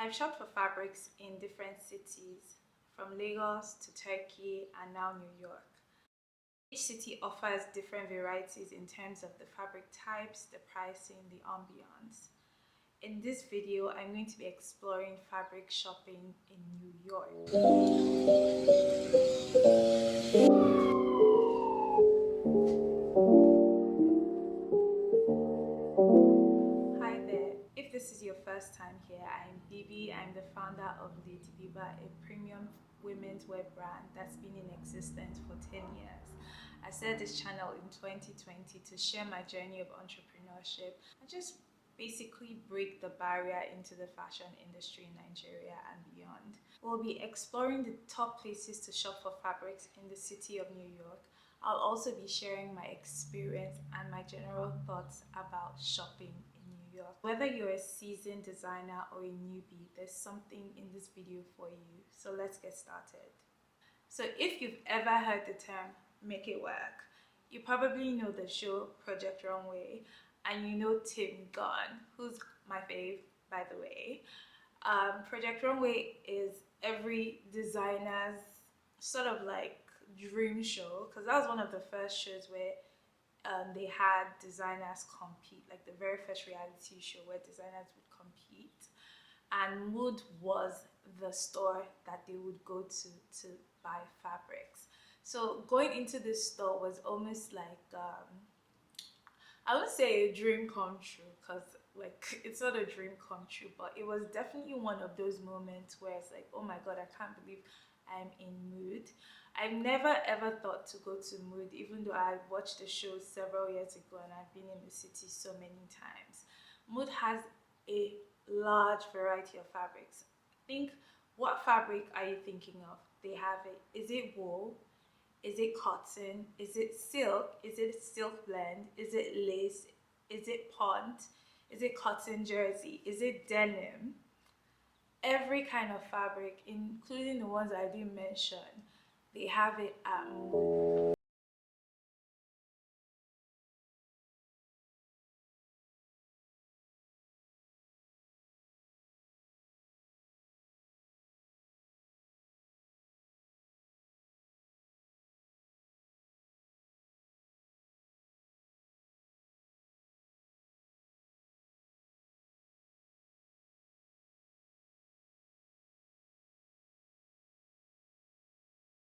I've shopped for fabrics in different cities, from Lagos to Turkey and now New York. Each city offers different varieties in terms of the fabric types, the pricing, the ambiance. In this video, I'm going to be exploring fabric shopping in New York. Hi there. If this is your first time here, I'm Bibi. I'm the founder of Lady Biba, a premium women's wear brand that's been in existence for 10 years. I started this channel in 2020 to share my journey of entrepreneurship and just basically break the barrier into the fashion industry in Nigeria and beyond. We'll be exploring the top places to shop for fabrics in the city of New York. I'll also be sharing my experience and my general thoughts about shopping in New York. Whether you're a seasoned designer or a newbie, there's something in this video for you. So let's get started. So if you've ever heard the term make it work, you probably know the show Project Runway, and you know Tim Gunn, who's my fave, by the way. Project Runway is every designer's sort of like dream show, because that was one of the first shows where they had designers compete, like the very first reality show where designers would compete, and Mood was the store that they would go to buy fabrics. So going into this store was almost like I would say a dream come true, because like it's not a dream come true, but it was definitely one of those moments where it's like, oh my god, I can't believe I'm in Mood. I've never ever thought to go to Mood, even though I watched the show several years ago and I've been in the city so many times. Mood has a large variety of fabrics. Think, what fabric are you thinking of? They have it. Is it wool? Is it cotton? Is it silk? Is it silk blend? Is it lace? Is it pont? Is it cotton jersey? Is it denim? Every kind of fabric, including the ones I didn't mention, they have it at Mood.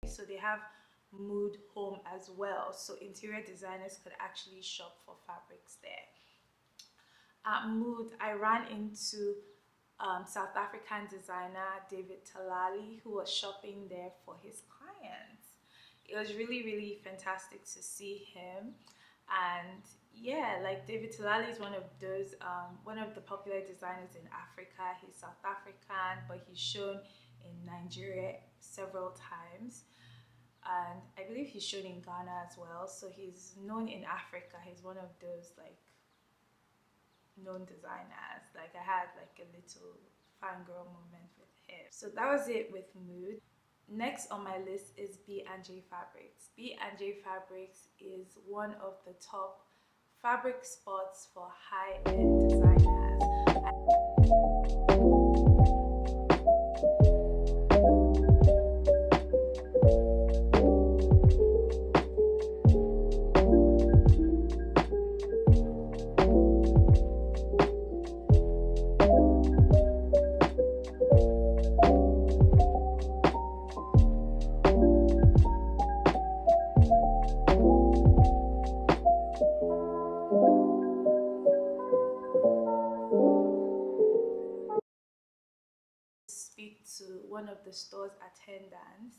So they have Mood Home as well, so interior designers could actually shop for fabrics there. At Mood, I ran into South African designer David Talali, who was shopping there for his clients. It was really fantastic to see him. And yeah, like David Talali is one of those one of the popular designers in Africa. He's South African, but he's shown in Nigeria several times, and I believe he's shown in Ghana as well. So he's known in Africa. He's one of those like known designers. Like I had like a little fangirl moment with him. So that was it with Mood. Next on my list is B&J Fabrics. B&J Fabrics is one of the top fabric spots for high-end designers. Speak to one of the store's attendants.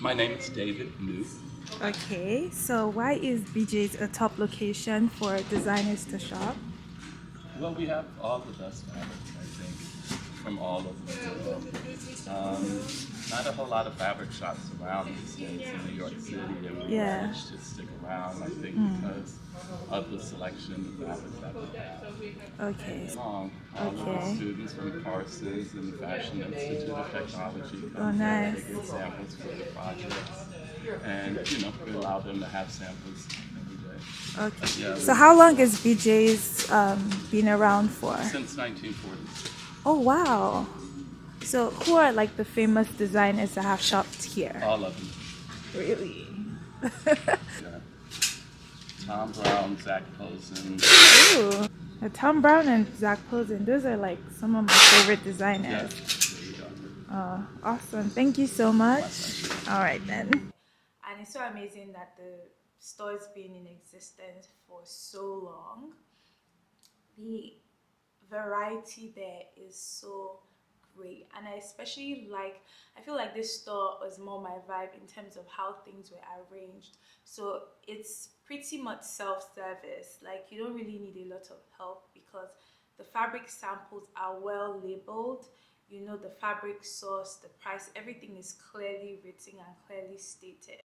My name is David New. Okay, so why is BJ's a top location for designers to shop? Well, we have all the best fabrics, I think, from all over the world. Not a whole lot of fabric shops around these days in New York City, and we managed to stick around, I think, because of the selection of fabrics that we have. Okay. All of the students from Posen and the Fashion Institute of Technology come nice. here, they get samples for their projects, and we allow them to have samples every day. Okay. Yeah, so how long has BJ's been around for? Since 1946. Oh wow. So, who are like the famous designers that have shopped here? All of them. Really? Yeah. Thom, Browne, Posen. Ooh. Thom Browne and Zach Posen, those are like some of my favorite Yeah, designers. there you go. Oh, awesome. Thank you so much. My pleasure. All right, then. And it's so amazing that the store's been in existence for so long. The variety there is so great, and I especially like, I feel like this store was more my vibe in terms of how things were arranged. So it's pretty much self-service, like you don't really need a lot of help because the fabric samples are well labeled. You know, the fabric source, the price, everything is clearly written and clearly stated.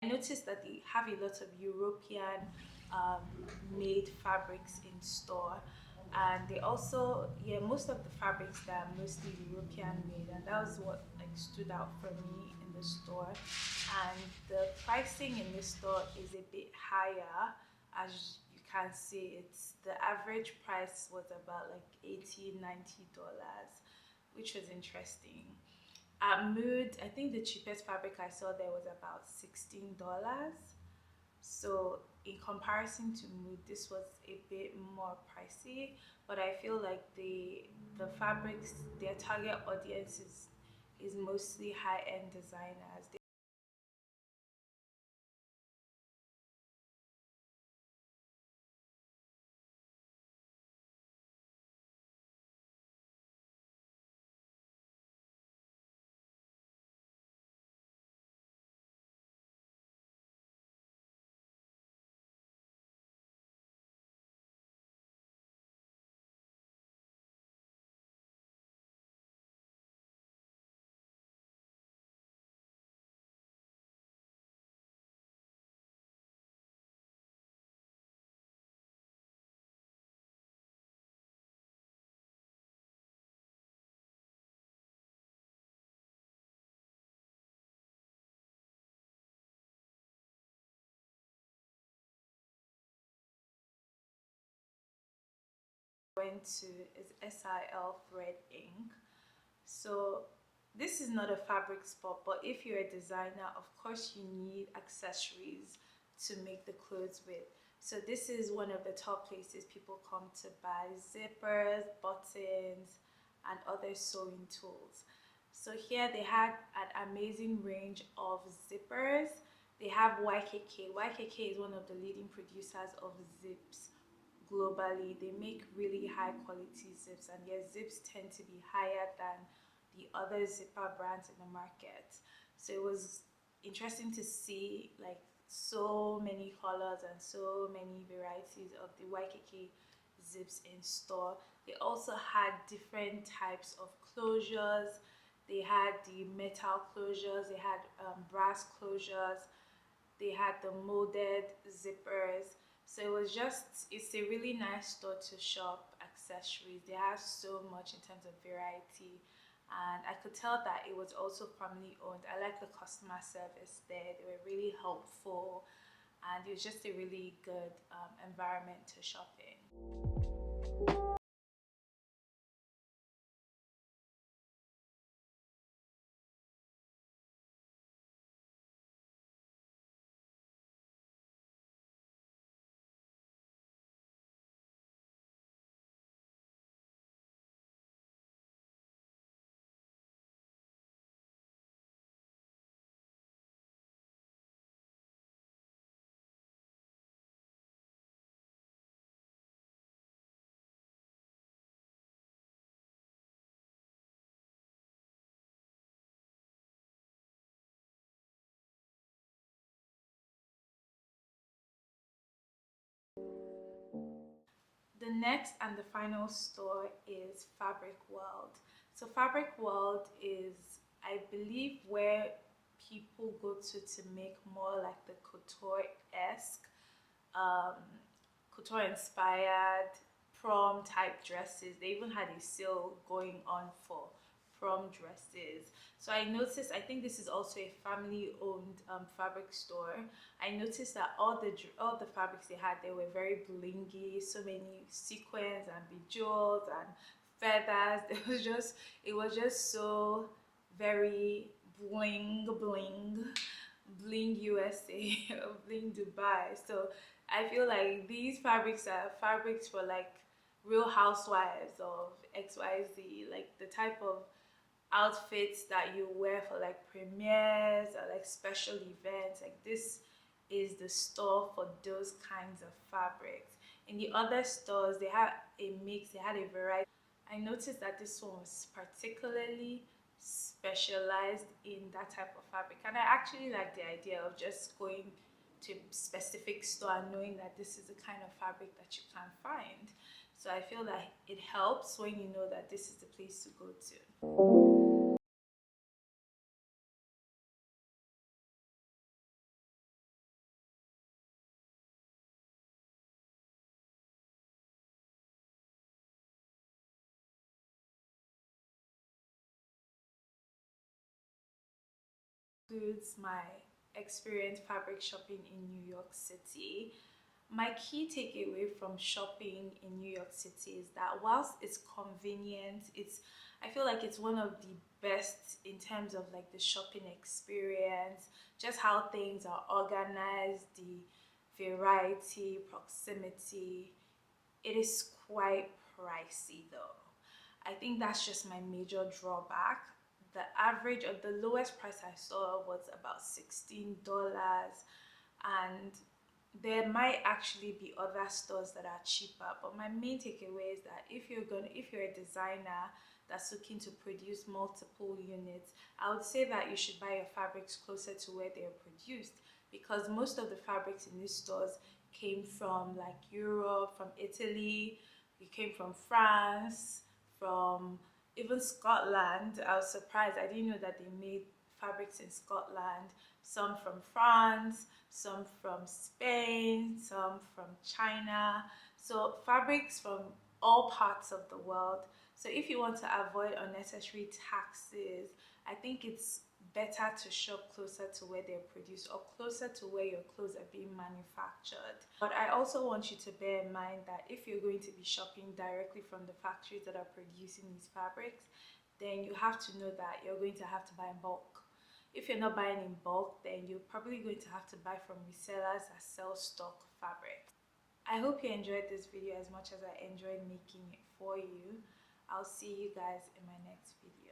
I noticed that they have a lot of European um, made fabrics in store, and they also, yeah, most of the fabrics that are mostly European made, and that was what like stood out for me in the store. And the pricing in this store is a bit higher, as you can see. It's the average price was about like $80-$90, which was interesting. At Mood, I think the cheapest fabric I saw there was about $16. So in comparison to Mood, this was a bit more pricey, but I feel like the fabrics, their target audience is mostly high-end designers. Went to is SIL Thread Inc. So this is not a fabric spot, but if you're a designer, of course you need accessories to make the clothes with. So this is one of the top places people come to buy zippers, buttons, and other sewing tools. So here they had an amazing range of zippers. They have YKK. YKK is one of the leading producers of zips globally. They make really high quality zips, and their zips tend to be higher than the other zipper brands in the market. So it was interesting to see like so many colors and so many varieties of the YKK zips in store. They also had different types of closures. They had the metal closures, they had brass closures, they had the molded zippers. So it was just, it's a really nice store to shop accessories. They have so much in terms of variety. And I could tell that it was also family owned. I like the customer service there. They were really helpful. And it was just a really good environment to shop in. The next and the final store is Fabric World. So Fabric World is, I believe, where people go to make more like the couture-esque, um, couture inspired prom type dresses. They even had a sale going on for prom dresses. So I noticed, I think this is also a family-owned fabric store. I noticed that all the fabrics they had, they were very blingy, so many sequins and bejewels and feathers. It was just so very bling bling, bling USA, bling Dubai. So I feel like these fabrics are fabrics for like real housewives of XYZ, like the type of outfits that you wear for like premieres or like special events. Like this is the store for those kinds of fabrics. In the other stores, they had a mix, they had a variety. I noticed that this one was particularly specialized in that type of fabric, and I actually like the idea of just going to a specific store and knowing that this is the kind of fabric that you can find. So I feel that it helps when you know that this is the place to go to. Includes my experience fabric shopping in New York City. My key takeaway from shopping in New York City is that whilst it's convenient, I feel like it's one of the best in terms of like the shopping experience, just how things are organized, the variety, proximity. It is quite pricey though. I think that's just my major drawback. The average or the lowest price I saw was about $16, and there might actually be other stores that are cheaper. But my main takeaway is that if you're a designer that's looking to produce multiple units, I would say that you should buy your fabrics closer to where they're produced, because most of the fabrics in these stores came from like Europe, from Italy, it came from France, from even Scotland. I was surprised. I didn't know that they made fabrics in Scotland. Some from France, some from Spain, some from China. So fabrics from all parts of the world. So if you want to avoid unnecessary taxes, I think it's better to shop closer to where they're produced or closer to where your clothes are being manufactured. But I also want you to bear in mind that if you're going to be shopping directly from the factories that are producing these fabrics, then you have to know that you're going to have to buy in bulk. If you're not buying in bulk, then you're probably going to have to buy from resellers that sell stock fabrics. I hope you enjoyed this video as much as I enjoyed making it for you. I'll see you guys in my next video.